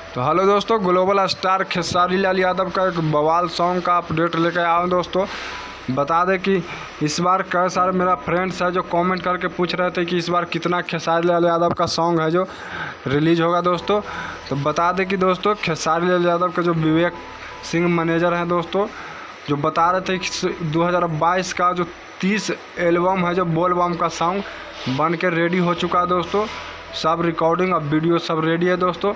तो हेलो दोस्तों, global star Khesari Lal Yadav का एक बवाल सॉन्ग का अपडेट लेकर आया हूँ। दोस्तों बता दें कि इस बार कई सारे मेरा फ्रेंड्स है जो कमेंट करके पूछ रहे थे कि इस बार कितना खेसारी लाल यादव का सॉन्ग है जो रिलीज़ होगा। दोस्तों तो बता दें कि दोस्तों खेसारी लाल यादव का जो विवेक सिंह मैनेजर हैं दोस्तों, जो बता रहे थे कि 2022 का जो 30 एल्बम है जो बोल बम का सॉन्ग बन के रेडी हो चुका है। दोस्तों सब रिकॉर्डिंग अब वीडियो सब रेडी है दोस्तों,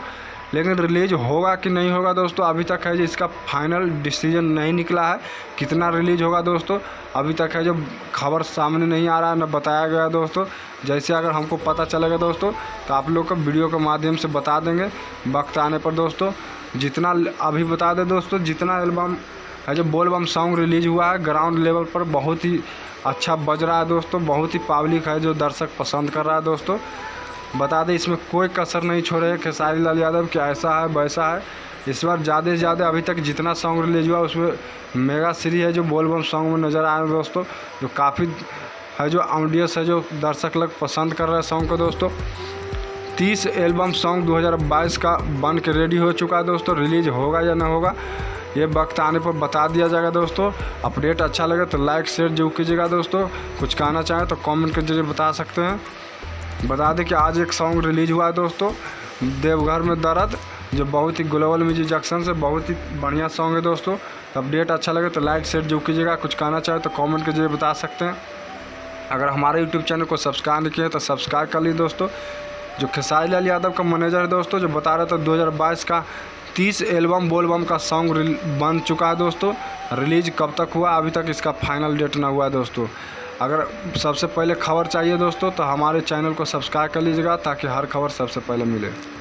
लेकिन रिलीज़ होगा कि नहीं होगा दोस्तों अभी तक है जो इसका फाइनल डिसीजन नहीं निकला है। कितना रिलीज़ होगा दोस्तों अभी तक है जो खबर सामने नहीं आ रहा है, न बताया गया दोस्तों। जैसे अगर हमको पता चलेगा दोस्तों तो आप लोग को वीडियो के माध्यम से बता देंगे वक्त आने पर। दोस्तों जितना अभी बता दें दोस्तों, जितना एल्बम है जो बोल बम सॉन्ग रिलीज़ हुआ है ग्राउंड लेवल पर बहुत ही अच्छा बज रहा है दोस्तों, बहुत ही पब्लिक है जो दर्शक पसंद कर रहा है। दोस्तों बता दें इसमें कोई कसर नहीं छोड़े है खेसारी लाल यादव कि ऐसा है वैसा है। इस बार ज़्यादा से ज़्यादा अभी तक जितना सॉन्ग रिलीज हुआ उसमें मेगा सीरीज है जो बोल बम सॉन्ग में नज़र आया दोस्तों, जो काफ़ी है जो ऑडियंस है जो दर्शक लोग पसंद कर रहे हैं सॉन्ग को। दोस्तों 30 एल्बम सॉन्ग 2022 का बन के रेडी हो चुका है दोस्तों। रिलीज होगा या ना होगा ये वक्त आने पर बता दिया जाएगा। दोस्तों अपडेट अच्छा लगे तो लाइक शेयर जरूर कीजिएगा। दोस्तों कुछ कहना चाहें तो कमेंट के जरिए बता सकते हैं। बता दें कि आज एक सॉन्ग रिलीज हुआ है दोस्तों, देवघर में दर्द, जो बहुत ही ग्लोबल म्यूजिक जंक्शन से बहुत ही बढ़िया सॉन्ग है दोस्तों। अपडेट अच्छा लगे तो लाइक शेयर जरूर कीजिएगा। कुछ कहना चाहे तो कमेंट के जरिए बता सकते हैं। अगर हमारे यूट्यूब चैनल को सब्सक्राइब नहीं किए तो सब्सक्राइब कर लीजिए। दोस्तों जो खेसारी लाल यादव का मैनेजर है दोस्तों, जो बता रहा था 2022 का 30 एल्बम बोल बम का सॉन्ग बन चुका है दोस्तों। रिलीज कब तक हुआ अभी तक इसका फाइनल डेट ना हुआ है दोस्तों। अगर सबसे पहले खबर चाहिए दोस्तों तो हमारे चैनल को सब्सक्राइब कर लीजिएगा ताकि हर खबर सबसे पहले मिले।